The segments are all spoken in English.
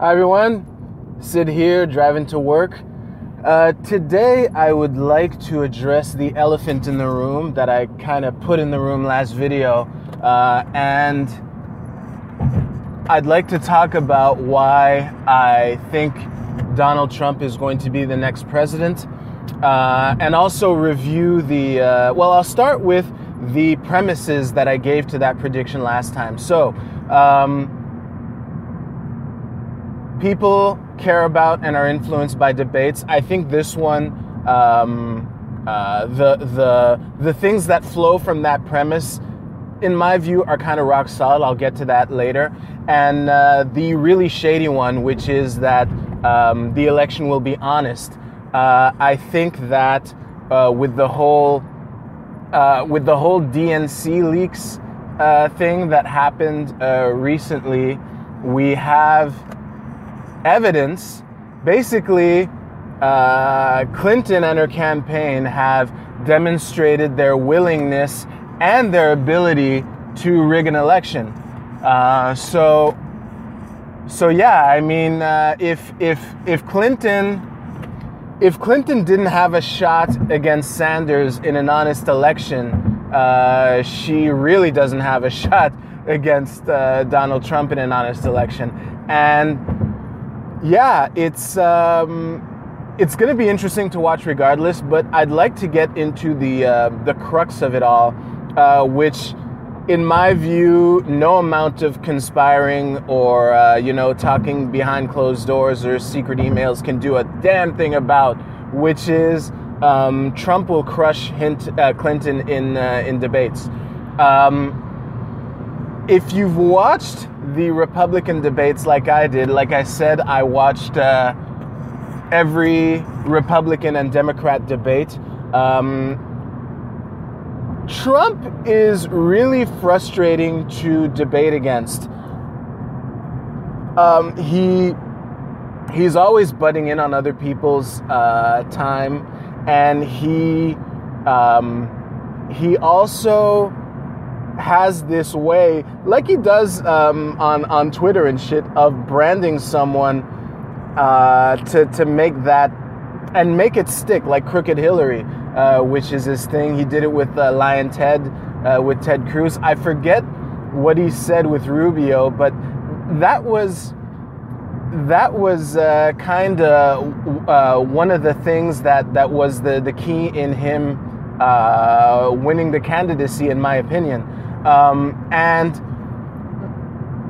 Hi everyone, Sid here, driving to work. Today I would like to address the elephant in the room that I kind of put in the room last video, and I'd like to talk about why I think Donald Trump is going to be the next president, and also review the, I'll start with the premises that I gave to that prediction last time. So, people care about and are influenced by debates. I think this one, the things that flow from that premise, in my view, are kind of rock solid. I'll get to that later. And the really shady one, which is that the election will be honest. I think that with the whole DNC leaks thing that happened recently, we have evidence. Basically, Clinton and her campaign have demonstrated their willingness and their ability to rig an election. So yeah, I mean, if Clinton didn't have a shot against Sanders in an honest election, she really doesn't have a shot against Donald Trump in an honest election. And yeah, it's going to be interesting to watch regardless, but I'd like to get into the crux of it all, which, in my view, no amount of conspiring or, talking behind closed doors or secret emails can do a damn thing about, which is Trump will crush Clinton in debates. If you've watched the Republican debates like I did, like I said, I watched every Republican and Democrat debate. Trump is really frustrating to debate against. He's always butting in on other people's time, and he also has this way, like he does on Twitter and shit, of branding someone to make that and make it stick, like Crooked Hillary, which is his thing. He did it with Lion Ted, with Ted Cruz. I forget what he said with Rubio, but that was kind of one of the things that was the key in him winning the candidacy, in my opinion. And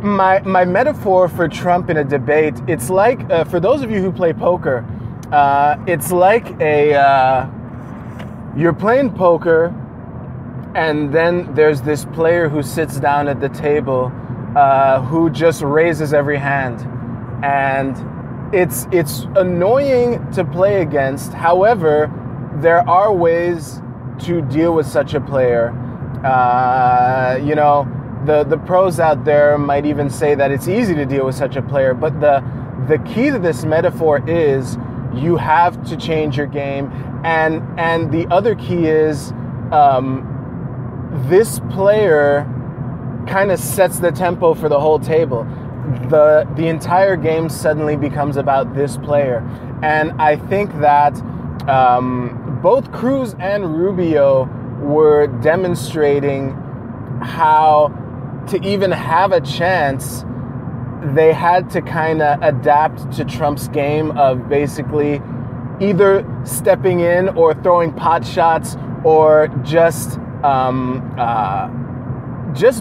my metaphor for Trump in a debate, it's like, for those of you who play poker, it's like you're playing poker, and then there's this player who sits down at the table, who just raises every hand. And it's annoying to play against. However, there are ways to deal with such a player. The pros out there might even say that it's easy to deal with such a player, but the key to this metaphor is you have to change your game, and the other key is this player kind of sets the tempo for the whole table. The entire game suddenly becomes about this player, and I think that both Cruz and Rubio were demonstrating how, to even have a chance, they had to kind of adapt to Trump's game of basically either stepping in or throwing pot shots or just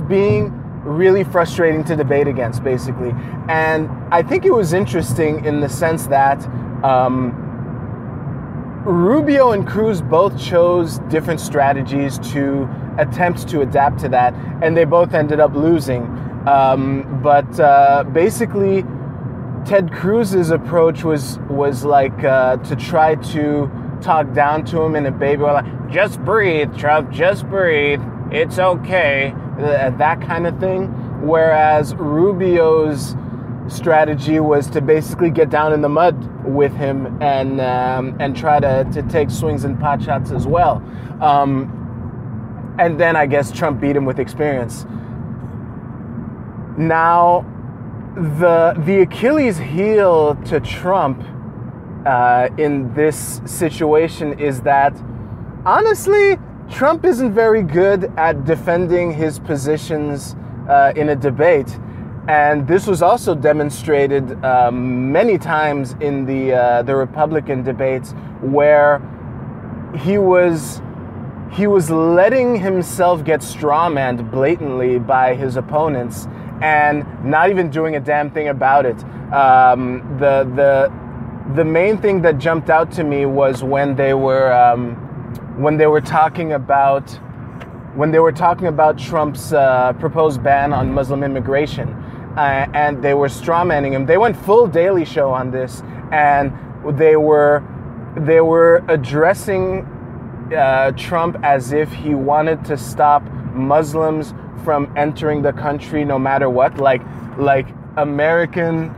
being really frustrating to debate against, basically. And I think it was interesting in the sense that Rubio and Cruz both chose different strategies to attempt to adapt to that, and they both ended up losing. But basically, Ted Cruz's approach was like to try to talk down to him in a baby, like, just breathe, Trump, just breathe, it's okay, that kind of thing. Whereas Rubio's strategy was to basically get down in the mud with him and try to take swings and pot shots as well. And then I guess Trump beat him with experience. Now, the Achilles heel to Trump in this situation is that, honestly, Trump isn't very good at defending his positions in a debate. And this was also demonstrated many times in the Republican debates, where he was letting himself get strawmanned blatantly by his opponents and not even doing a damn thing about it. The main thing that jumped out to me was when they were talking about Trump's proposed ban on Muslim immigration, and they were strawmanning him. They went full Daily Show on this, and they were addressing Trump as if he wanted to stop Muslims from entering the country no matter what, like American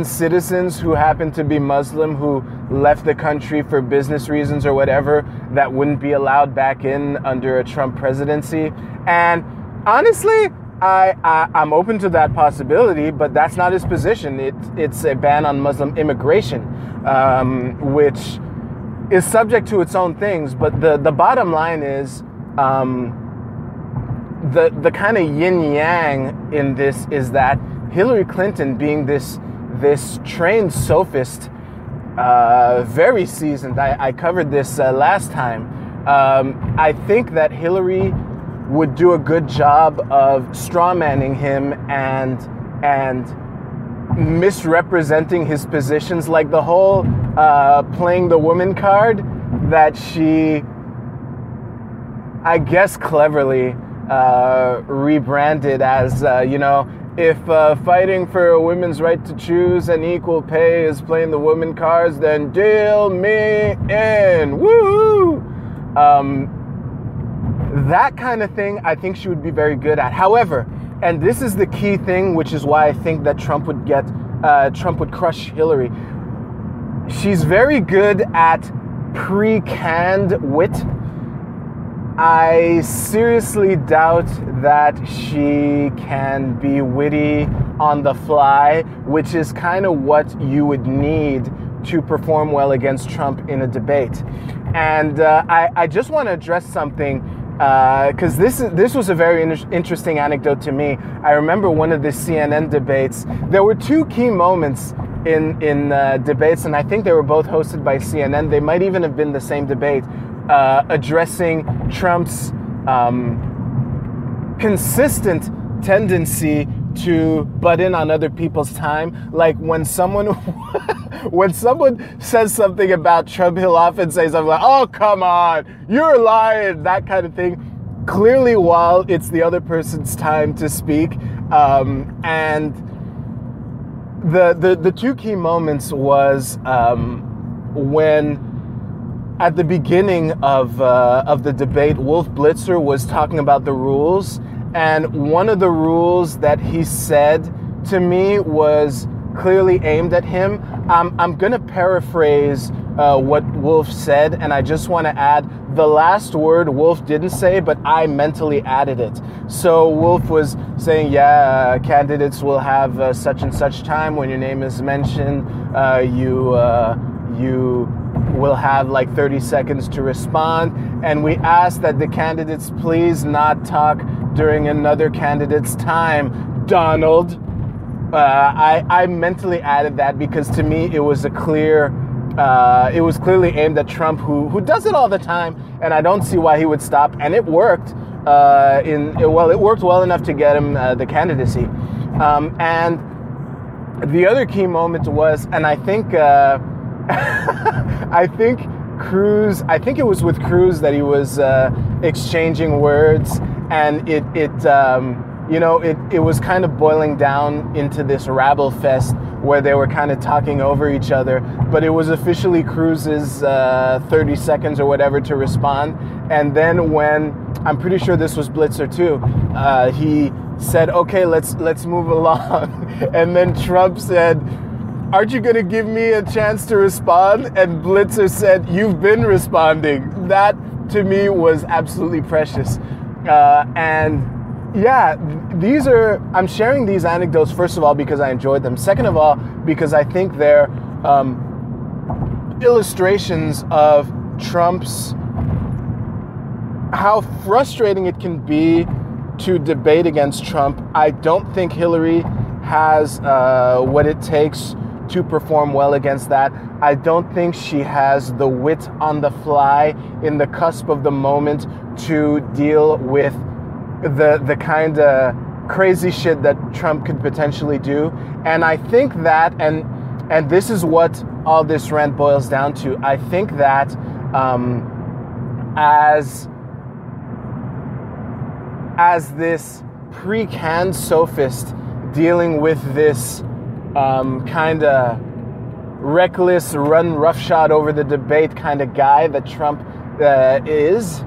citizens who happen to be Muslim who left the country for business reasons or whatever that wouldn't be allowed back in under a Trump presidency. And honestly, I'm open to that possibility, but that's not his position. It's a ban on Muslim immigration, which is subject to its own things. But the bottom line is, the kind of yin-yang in this is that Hillary Clinton, being this trained sophist, very seasoned, I covered this last time, I think that Hillary would do a good job of strawmanning him and misrepresenting his positions, like the whole playing the woman card that she, I guess cleverly, rebranded as, if fighting for a women's right to choose and equal pay is playing the woman cards, then deal me in. Woo! That kind of thing, I think she would be very good at. However, and this is the key thing, which is why I think that Trump would crush Hillary. She's very good at pre-canned wit. I seriously doubt that she can be witty on the fly, which is kind of what you would need to perform well against Trump in a debate. And I just want to address something, because this was a very interesting anecdote to me. I remember one of the CNN debates. There were two key moments in debates, and I think they were both hosted by CNN. They might even have been the same debate, addressing Trump's consistent tendency to butt in on other people's time. Like when someone says something about Trump, he'll often say something like, "Oh, come on, you're lying," that kind of thing. Clearly, while it's the other person's time to speak. And the two key moments was when, at the beginning of the debate, Wolf Blitzer was talking about the rules, and one of the rules that he said to me was clearly aimed at him. I'm going to paraphrase what Wolf said, and I just want to add the last word Wolf didn't say, but I mentally added it. So Wolf was saying, candidates will have such and such time when your name is mentioned. You will have like 30 seconds to respond, and we ask that the candidates please not talk during another candidate's time. Donald. I mentally added that because to me it was it was clearly aimed at Trump, who does it all the time, and I don't see why he would stop. And it worked. It worked well enough to get him the candidacy. And the other key moment was, and I think Cruz. I think it was with Cruz that he was exchanging words, and it was kind of boiling down into this rabble fest where they were kind of talking over each other, but it was officially Cruz's 30 seconds or whatever to respond. And then when, I'm pretty sure this was Blitzer too, he said, "Okay, let's move along." And then Trump said, "Aren't you going to give me a chance to respond?" And Blitzer said, "You've been responding." That to me was absolutely precious. And yeah, I'm sharing these anecdotes, first of all, because I enjoyed them. Second of all, because I think they're illustrations of Trump's, how frustrating it can be to debate against Trump. I don't think Hillary has what it takes to perform well against that. I don't think she has the wit on the fly in the cusp of the moment to deal with the kind of crazy shit that Trump could potentially do. And I think that, and this is what all this rant boils down to, I think that as this pre-canned sophist dealing with this kind of reckless, run roughshod over the debate kind of guy that Trump is,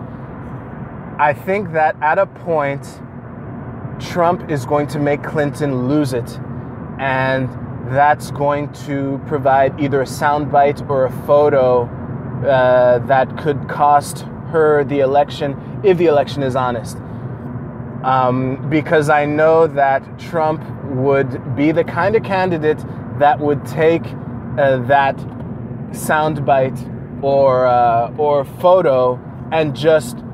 I think that at a point, Trump is going to make Clinton lose it. And that's going to provide either a soundbite or a photo that could cost her the election, if the election is honest. Because I know that Trump would be the kind of candidate that would take that soundbite or photo and just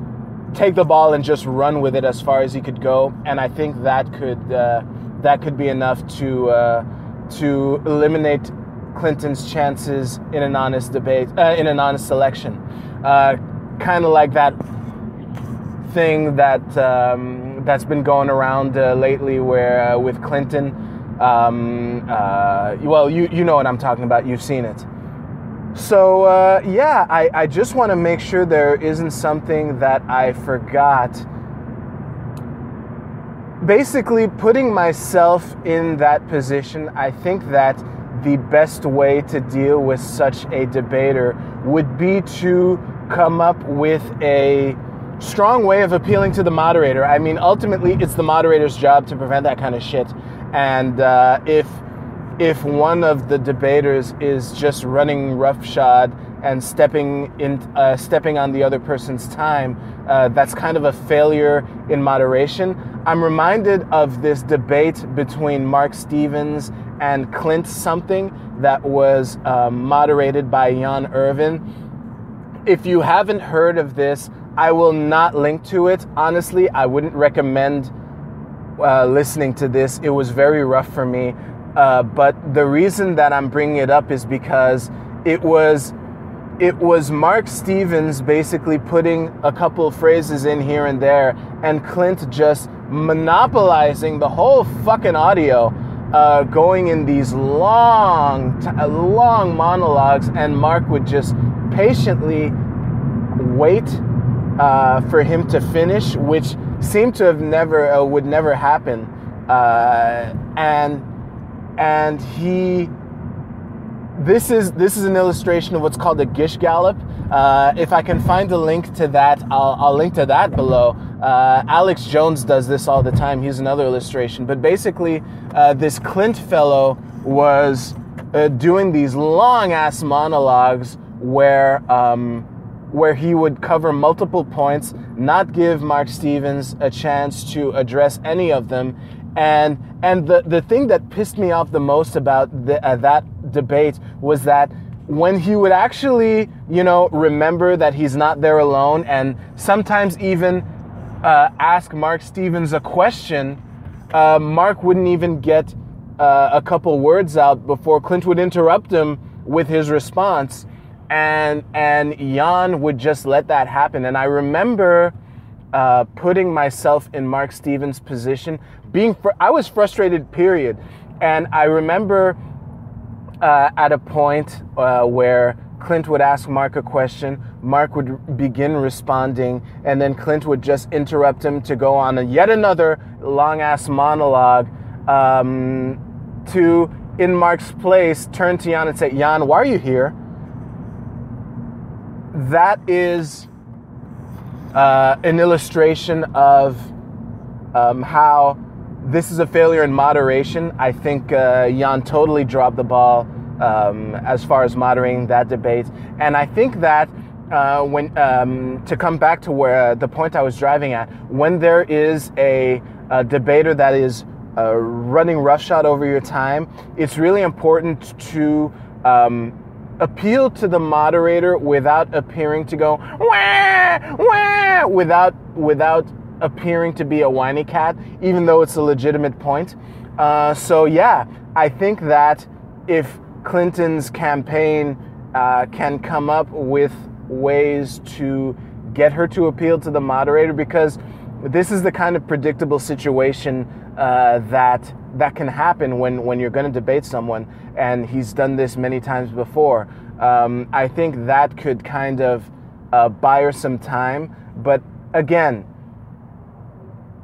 take the ball and just run with it as far as he could go. And I think that could be enough to eliminate Clinton's chances in an honest debate, in an honest election. Kind of like that thing that's been going around lately, where with Clinton, well, you know what I'm talking about. You've seen it. So yeah, I just want to make sure there isn't something that I forgot. Basically, putting myself in that position, I think that the best way to deal with such a debater would be to come up with a strong way of appealing to the moderator. I mean, ultimately, it's the moderator's job to prevent that kind of shit. And if one of the debaters is just running roughshod and stepping on the other person's time, that's kind of a failure in moderation. I'm reminded of this debate between Mark Stevens and Clint something that was moderated by Jan Irvin. If you haven't heard of this, I will not link to it. Honestly, I wouldn't recommend listening to this. It was very rough for me. But the reason that I'm bringing it up is because it was Mark Stevens basically putting a couple of phrases in here and there, and Clint just monopolizing the whole fucking audio, going in these long monologues, and Mark would just patiently wait for him to finish, which seemed to have would never happen, and he. This is an illustration of what's called a Gish Gallop. If I can find a link to that, I'll link to that below. Alex Jones does this all the time. He's another illustration. But basically, this Clint fellow was doing these long-ass monologues where he would cover multiple points, not give Mark Stevens a chance to address any of them. And the thing that pissed me off the most about that debate was that when he would actually, remember that he's not there alone, and sometimes even ask Mark Stevens a question, Mark wouldn't even get a couple words out before Clint would interrupt him with his response, and Jan would just let that happen. And I remember putting myself in Mark Stevens' position, I was frustrated, period. And I remember at a point where Clint would ask Mark a question, Mark would begin responding, and then Clint would just interrupt him to go on yet another long-ass monologue to, in Mark's place, turn to Jan and say, "Jan, why are you here?" That is an illustration of how this is a failure in moderation. I think Jan totally dropped the ball as far as moderating that debate. And I think that when to come back to where the point I was driving at, when there is a debater that is running roughshod over your time, it's really important to appeal to the moderator without appearing to go wah, wah, without appearing to be a whiny cat, even though it's a legitimate point. So yeah, I think that if Clinton's campaign can come up with ways to get her to appeal to the moderator, because this is the kind of predictable situation that can happen when you're going to debate someone, and he's done this many times before. I think that could kind of buy her some time, but again,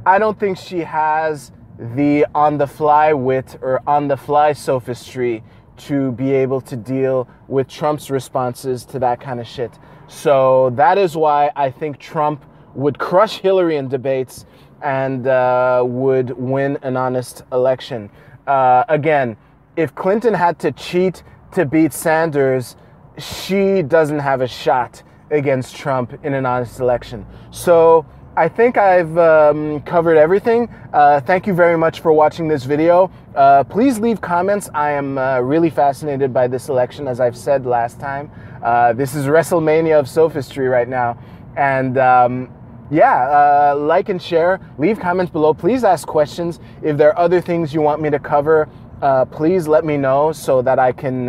I don't think she has the on-the-fly wit or on-the-fly sophistry to be able to deal with Trump's responses to that kind of shit. So that is why I think Trump would crush Hillary in debates and would win an honest election. Again, if Clinton had to cheat to beat Sanders, she doesn't have a shot against Trump in an honest election. So I think I've covered everything. Thank you very much for watching this video. Please leave comments. I am really fascinated by this election, as I've said last time. This is WrestleMania of sophistry right now. And yeah, like and share. Leave comments below. Please ask questions. If there are other things you want me to cover, please let me know so that I can,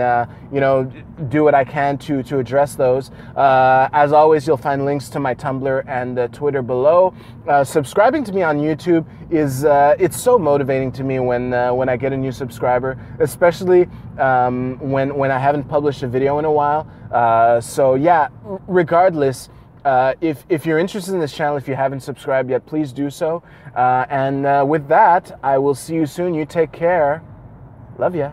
do what I can to address those. As always, you'll find links to my Tumblr and Twitter below. Subscribing to me on YouTube is it's so motivating to me when I get a new subscriber, especially when I haven't published a video in a while. So yeah, regardless, if you're interested in this channel, if you haven't subscribed yet, please do so. And with that, I will see you soon. You take care. Love ya.